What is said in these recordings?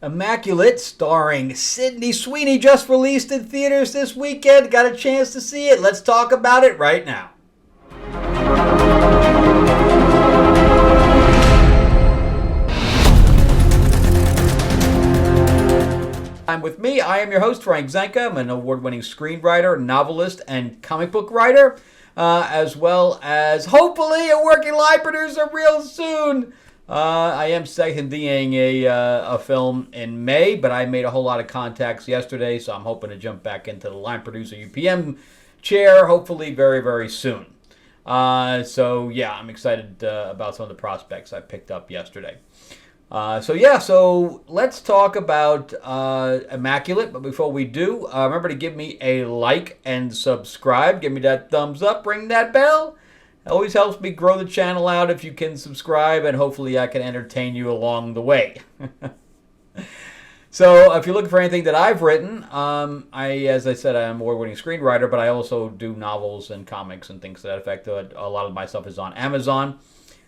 Immaculate, starring Sydney Sweeney, just released in theaters this weekend. Got a chance to see it. Let's talk about it right now. I'm with me. I am your host, Frank Zenka. I'm an award-winning screenwriter, novelist, and comic book writer, as well as, hopefully, a working line producer real soon. I am secondying a film in May, but I made a whole lot of contacts yesterday, so I'm hoping to jump back into the line producer UPM chair, hopefully very, very soon. I'm excited about some of the prospects I picked up yesterday. So let's talk about Immaculate. But before we do, remember to give me a like and subscribe. Give me that thumbs up. Ring that bell. It always helps me grow the channel out if you can subscribe, and hopefully I can entertain you along the way. So if you're looking for anything that I've written, as I said, I'm an award-winning screenwriter, but I also do novels and comics and things to that effect. A lot of my stuff is on Amazon.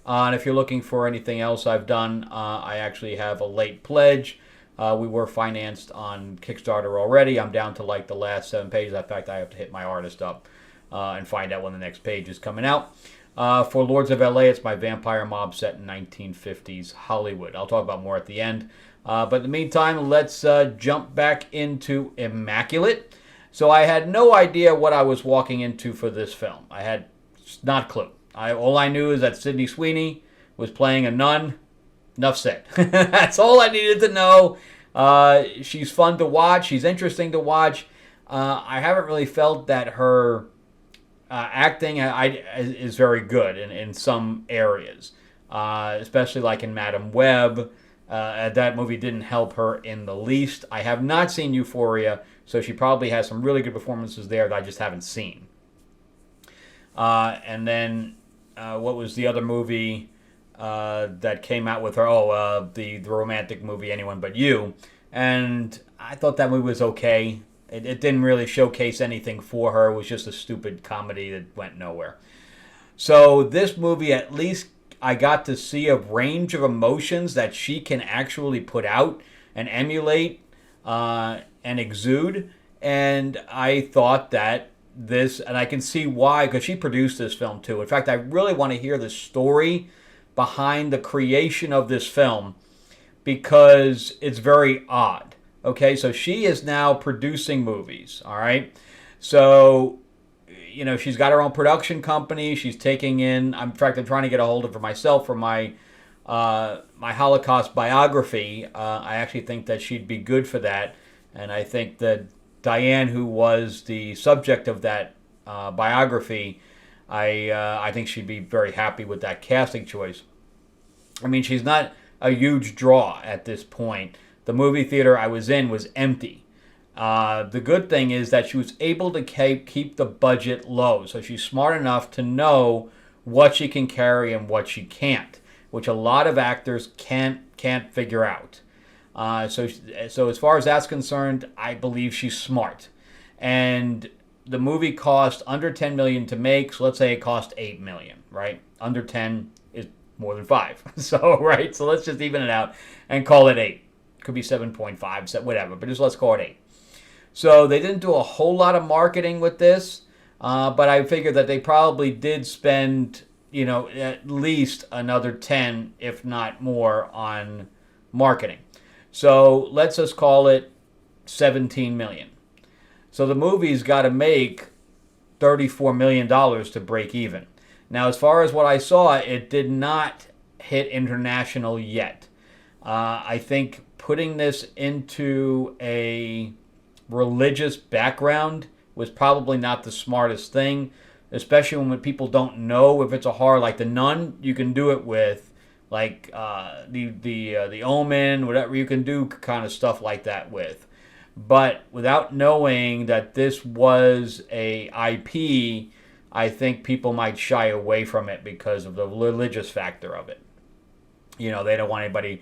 And if you're looking for anything else I've done, I actually have a late pledge. We were financed on Kickstarter already. I'm down to like the last 7 pages. In fact, I have to hit my artist up and find out when the next page is coming out. For Lords of LA, it's my vampire mob set in 1950s Hollywood. I'll talk about more at the end. But in the meantime, let's jump back into Immaculate. So I had no idea what I was walking into for this film. I had not a clue. All I knew is that Sydney Sweeney was playing a nun. Enough said. That's all I needed to know. She's fun to watch. She's interesting to watch. I haven't really felt that her acting is very good in some areas, especially like in Madam Web. That movie didn't help her in the least. I have not seen Euphoria, so she probably has some really good performances there that I just haven't seen. And then what was the other movie that came out with her? The romantic movie Anyone But You. And I thought that movie was okay. It didn't really showcase anything for her. It was just a stupid comedy that went nowhere. So this movie, at least I got to see a range of emotions that she can actually put out and emulate and exude. And I thought that and I can see why, because she produced this film too. In fact, I really want to hear the story behind the creation of this film, because it's very odd. Okay, so she is now producing movies, all right? So, she's got her own production company. She's taking in, in fact, I'm trying to get a hold of her myself for my Holocaust biography. I actually think that she'd be good for that. And I think that Diane, who was the subject of that biography, I think she'd be very happy with that casting choice. I mean, she's not a huge draw at this point. The movie theater I was in was empty. The good thing is that she was able to keep the budget low. So she's smart enough to know what she can carry and what she can't, which a lot of actors can't figure out. So as far as that's concerned, I believe she's smart. And the movie cost under $10 million to make. So let's say it cost $8 million, right? Under 10 is more than 5. So let's just even it out and call it 8. Could be 7.5, whatever, but just let's call it 8. So they didn't do a whole lot of marketing with this, but I figured that they probably did spend, at least another 10, if not more, on marketing. So let's just call it $17 million. So the movie's got to make $34 million to break even. Now, as far as what I saw, it did not hit international yet. I think putting this into a religious background was probably not the smartest thing, especially when people don't know if it's a horror. Like The Nun, you can do it with, like the Omen, whatever, you can do kind of stuff like that with. But without knowing that this was a IP, I think people might shy away from it because of the religious factor of it. They don't want anybody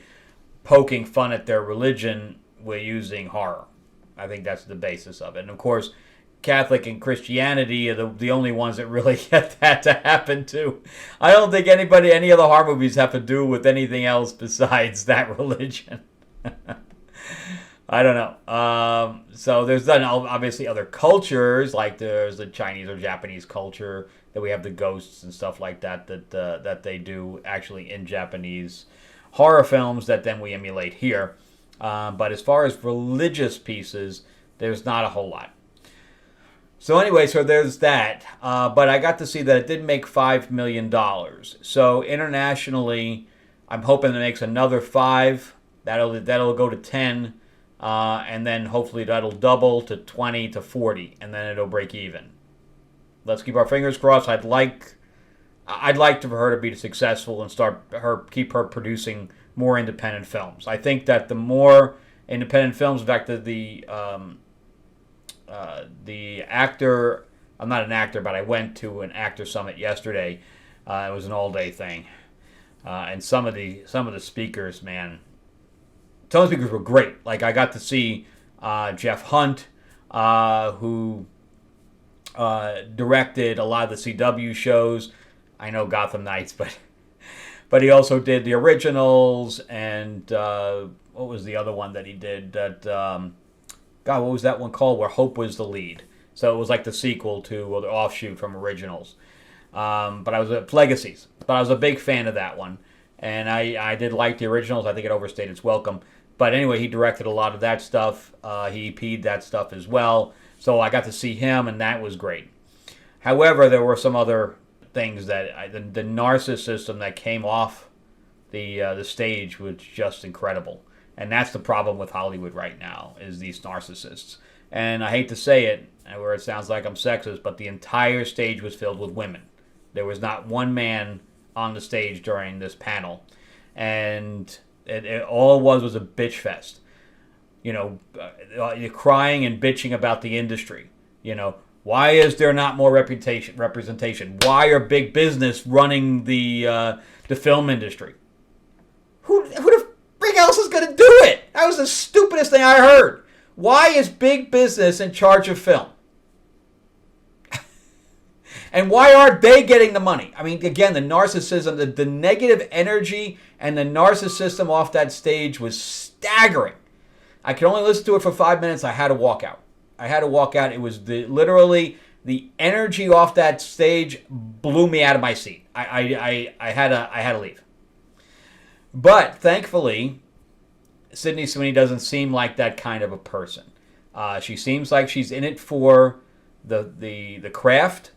poking fun at their religion with using horror. I think that's the basis of it. And of course, Catholic and Christianity are the only ones that really get that to happen to. I don't think any of the horror movies have to do with anything else besides that religion. I don't know. So there's then obviously other cultures, like there's the Chinese or Japanese culture that we have the ghosts and stuff like that that they do actually in Japanese horror films that then we emulate here. But as far as religious pieces, there's not a whole lot. So anyway, so there's that. But I got to see that it did make $5 million. So internationally, I'm hoping it makes another five. That'll go to 10, and then hopefully that'll double to 20 to 40, and then it'll break even. Let's keep our fingers crossed. I'd like for her to be successful and keep her producing more independent films. I think that the more independent films, in fact, the actor, I'm not an actor, but I went to an actor summit yesterday. It was an all-day thing, and some of the speakers, man, some of the speakers were great. Like I got to see Jeff Hunt, who directed a lot of the CW shows. I know Gotham Knights, but he also did the originals, and what was the other one that he did? What was that one called? Where Hope was the lead. So it was like the sequel to, or the offshoot from originals. But I was at Legacies. But I was a big fan of that one, and I did like the originals. I think it overstayed its welcome. But anyway, he directed a lot of that stuff. He EP'd that stuff as well. So I got to see him, and that was great. However, there were some other things that the narcissism that came off the stage was just incredible. And that's the problem with Hollywood right now, is these narcissists. And I hate to say it, where it sounds like I'm sexist, but the entire stage was filled with women. There was not one man on the stage during this panel. And it all was a bitch fest. You know, you're crying and bitching about the industry. You know, why is there not more representation? Why are big business running the film industry? Who the frick else is going to do it? That was the stupidest thing I heard. Why is big business in charge of film? And why aren't they getting the money? I mean, again, the narcissism, the negative energy and the narcissism off that stage was staggering. I could only listen to it for 5 minutes. I had to walk out. It was literally the energy off that stage blew me out of my seat. I had to leave. But thankfully, Sydney Sweeney doesn't seem like that kind of a person. She seems like she's in it for the craft.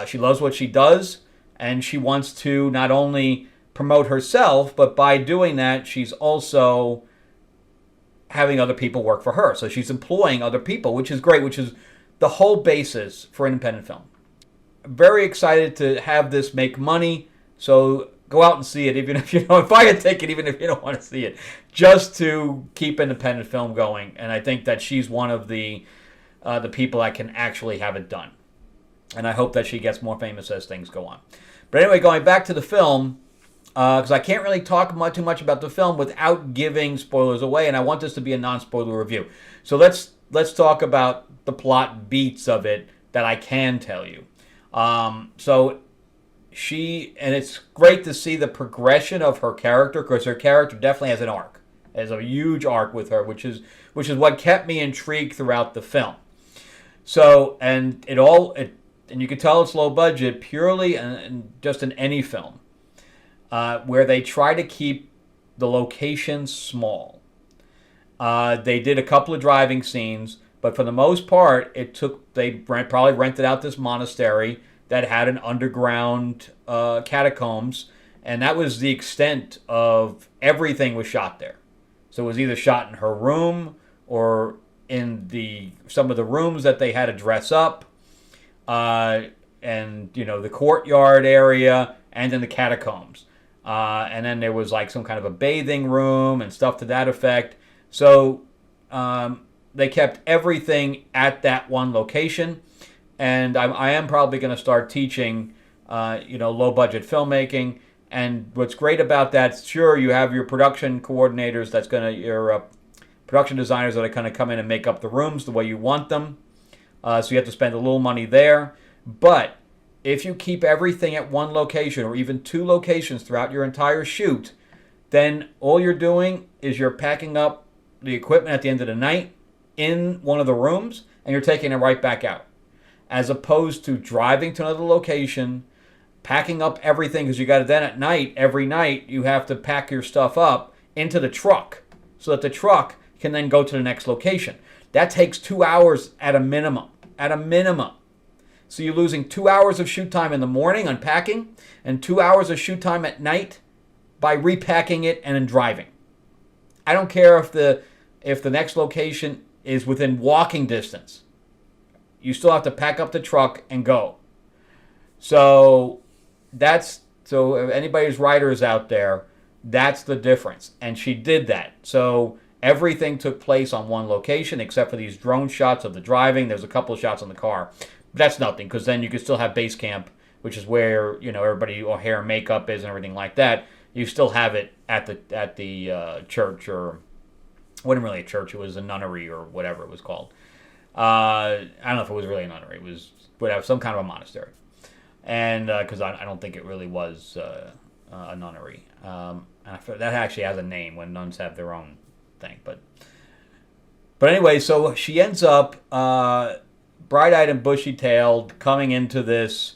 She loves what she does, and she wants to not only promote herself, but by doing that, she's also having other people work for her. So she's employing other people, which is great, which is the whole basis for independent film. Very excited to have this make money, so go out and see it, even if you don't buy a ticket, even if you don't want to see it, just to keep independent film going. And I think that she's one of the people that can actually have it done. And I hope that she gets more famous as things go on. But anyway, going back to the film, because I can't really talk too much about the film without giving spoilers away, and I want this to be a non-spoiler review. So let's talk about the plot beats of it that I can tell you. And it's great to see the progression of her character, because her character definitely has an arc. There's a huge arc with her, which is what kept me intrigued throughout the film. So, and you can tell it's low budget purely and just in any film, where they try to keep the locations small. They did a couple of driving scenes, but for the most part, they probably rented out this monastery that had an underground catacombs, and that was the extent of everything was shot there. So it was either shot in her room or in some of the rooms that they had to dress up, and the courtyard area, and in the catacombs. And then there was like some kind of a bathing room and stuff to that effect. So they kept everything at that one location. And I am probably going to start teaching, low budget filmmaking. And what's great about that, sure, you have your production coordinators your production designers that are going to come in and make up the rooms the way you want them. So you have to spend a little money there. But if you keep everything at one location or even two locations throughout your entire shoot, then all you're doing is you're packing up the equipment at the end of the night in one of the rooms, and you're taking it right back out. As opposed to driving to another location, packing up everything, because you got to then at night, every night, you have to pack your stuff up into the truck so that the truck can then go to the next location. That takes 2 hours at a minimum. At a minimum. So you're losing 2 hours of shoot time in the morning unpacking and 2 hours of shoot time at night by repacking it and then driving. I don't care if the next location is within walking distance. You still have to pack up the truck and go. So if anybody's writers out there, that's the difference. And she did that. So everything took place on one location except for these drone shots of the driving. There's a couple of shots on the car. But that's nothing, because then you can still have base camp, which is where, everybody or hair and makeup is and everything like that. You still have it at the church, or it wasn't really a church, it was a nunnery or whatever it was called. I don't know if it was really a nunnery. It was whatever, some kind of a monastery. And because I don't think it really was a nunnery. That actually has a name when nuns have their own thing. But anyway, so she ends up bright-eyed and bushy-tailed coming into this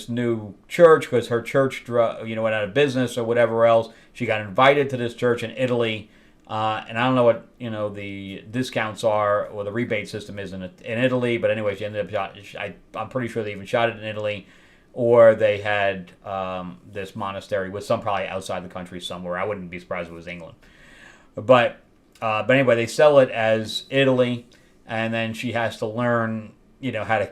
new church, because her church went out of business or whatever else. She got invited to this church in Italy. And I don't know what the discounts are or the rebate system is in Italy, but anyway, she ended up I'm pretty sure they even shot it in Italy, or they had this monastery with some probably outside the country somewhere. I wouldn't be surprised if it was England, but anyway, they sell it as Italy, and then she has to learn how to.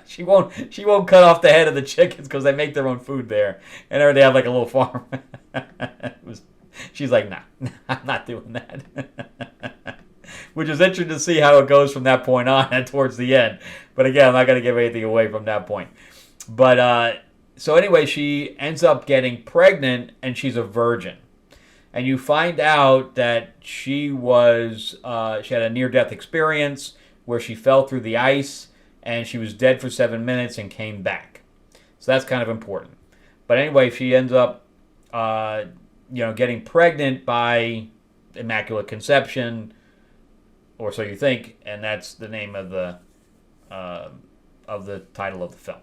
She won't cut off the head of the chickens because they make their own food there, and they have like a little farm. She's like, nah, I'm not doing that. Which is interesting to see how it goes from that point on and towards the end. But again, I'm not going to give anything away from that point. But so anyway, she ends up getting pregnant, and she's a virgin. And you find out that she had a near-death experience where she fell through the ice, and she was dead for 7 minutes and came back. So that's kind of important. But anyway, she ends up getting pregnant by Immaculate Conception, or so you think, and that's the name of the title of the film.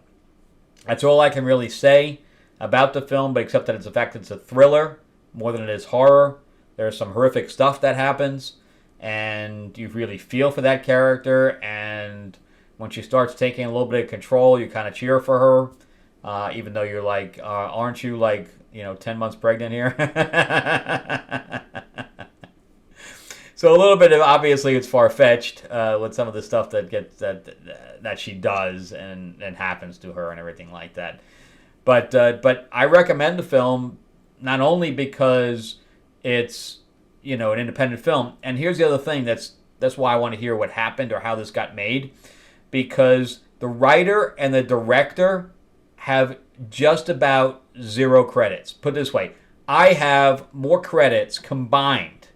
That's all I can really say about the film, but except that it's a thriller more than it is horror. There's some horrific stuff that happens, and you really feel for that character, and when she starts taking a little bit of control, you kind of cheer for her, even though you're like, aren't you like 10 months pregnant here? So a little bit of, obviously it's far-fetched with some of the stuff that she does and happens to her and everything like that. But I recommend the film not only because it's an independent film, and here's the other thing that's why I want to hear what happened or how this got made, because the writer and the director have just about 0 credits. Put it this way, I have more credits combined.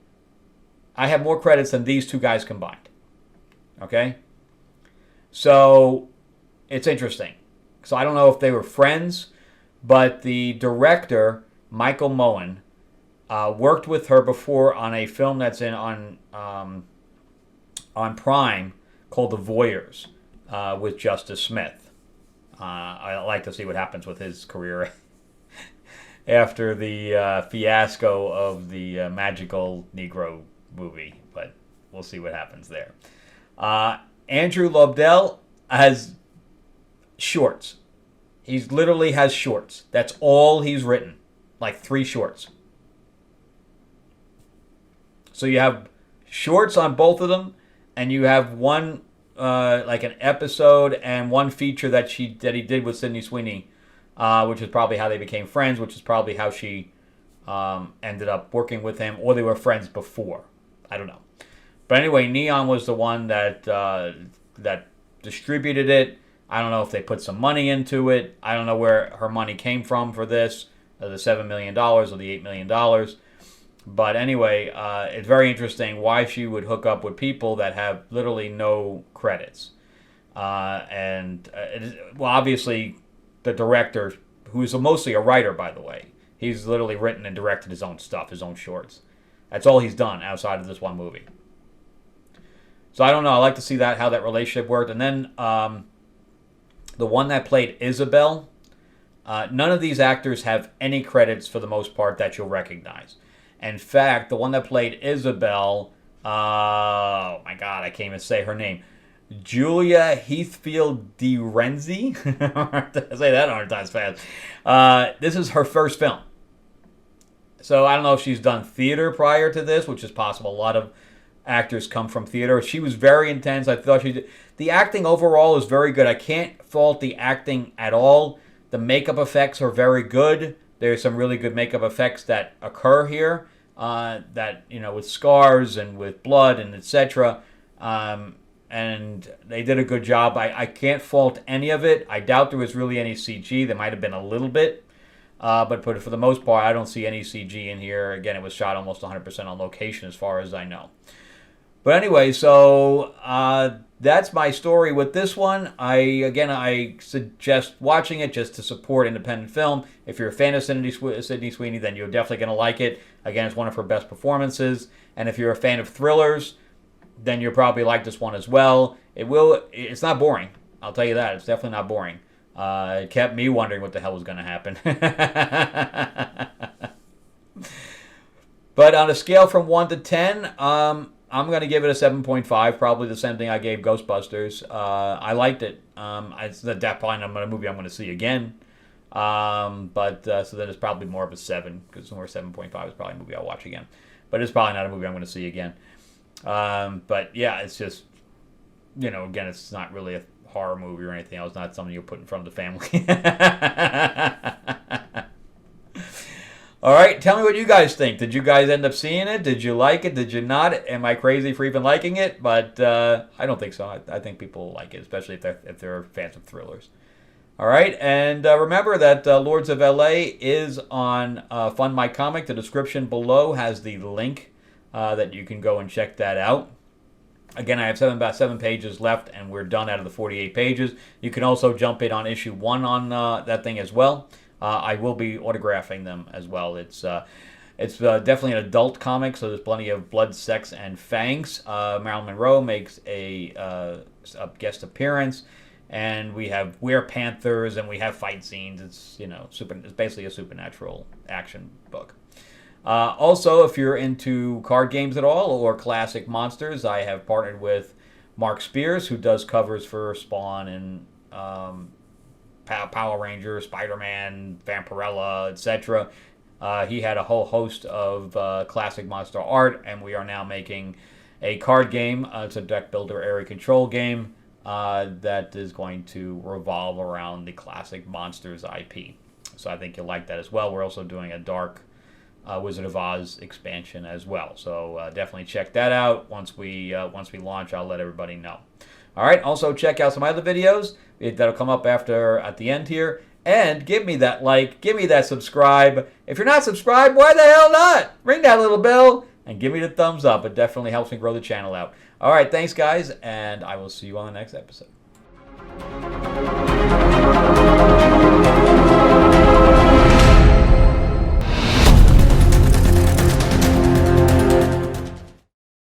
I have more credits than these two guys combined. Okay? So, it's interesting. So I don't know if they were friends, but the director, Michael Moen, worked with her before on a film that's on Prime called The Voyeurs with Justice Smith. I like to see what happens with his career after the fiasco of the Magical Negro movie, but we'll see what happens there. Andrew Lobdell has shorts. He literally has shorts. That's all he's written. Like 3 shorts. So you have shorts on both of them, and you have one like an episode and one feature that he did with Sydney Sweeney, which is probably how they became friends, which is probably how she ended up working with him, or they were friends before. I don't know. But anyway, Neon was the one that distributed it. I don't know if they put some money into it. I don't know where her money came from for this, the $7 million or the $8 million. But anyway, it's very interesting why she would hook up with people that have literally no credits. Obviously, the director, who is mostly a writer, by the way, he's literally written and directed his own stuff, his own shorts. That's all he's done outside of this one movie. So I don't know. I like to see how that relationship worked. And then the one that played Isabel, none of these actors have any credits for the most part that you'll recognize. In fact, the one that played Isabel, oh my God, I can't even say her name. Julia Heathfield de Renzi. I say that 100 times fast. This is her first film. So I don't know if she's done theater prior to this, which is possible. A lot of actors come from theater. She was very intense. I thought the acting overall is very good. I can't fault the acting at all. The makeup effects are very good. There's some really good makeup effects that occur here. With scars and with blood and etc. And they did a good job. I can't fault any of it. I doubt there was really any CG. There might have been a little bit. But for the most part, I don't see any CG in here. Again, it was shot almost 100% on location as far as I know. But anyway, so that's my story with this one. I suggest watching it just to support independent film. If you're a fan of Sydney Sweeney, then you're definitely going to like it. Again, it's one of her best performances. And if you're a fan of thrillers, then you'll probably like this one as well. It's not boring. I'll tell you that. It's definitely not boring. It kept me wondering what the hell was going to happen. But on a scale from 1 to 10, I'm going to give it a 7.5, probably the same thing I gave Ghostbusters. I liked it. It's at that point a movie I'm going to see again. So then it's probably more of a 7, because somewhere 7.5 is probably a movie I'll watch again. But it's probably not a movie I'm going to see again. But yeah, it's just, again, it's not really a horror movie or anything else. It's not something you'll put in front of the family. All right, tell me what you guys think. Did you guys end up seeing it? Did you like it? Did you not? Am I crazy for even liking it? But I don't think so. I think people like it, especially if they're fans of thrillers. All right, and remember that Lords of LA is on Fund My Comic. The description below has the link that you can go and check that out. Again, I have about 7 pages left, and we're done out of the 48 pages. You can also jump in on issue 1 on that thing as well. I will be autographing them as well. It's definitely an adult comic, so there's plenty of blood, sex, and fangs. Marilyn Monroe makes a guest appearance, and we have were-panthers, and we have fight scenes. It's it's basically a supernatural action book. Also, if you're into card games at all or classic monsters, I have partnered with Mark Spears, who does covers for Spawn and Power Rangers, Spider-Man, Vampirella, etc. He had a whole host of classic monster art, and we are now making a card game. It's a deck builder area control game that is going to revolve around the classic monsters IP. So I think you'll like that as well. We're also doing a Dark Wizard of Oz expansion as well. So definitely check that out. Once we launch, I'll let everybody know. All right. Also check out some other videos that'll come up at the end here. And give me that like, give me that subscribe. If you're not subscribed, why the hell not? Ring that little bell and give me the thumbs up. It definitely helps me grow the channel out. All right. Thanks, guys, and I will see you on the next episode.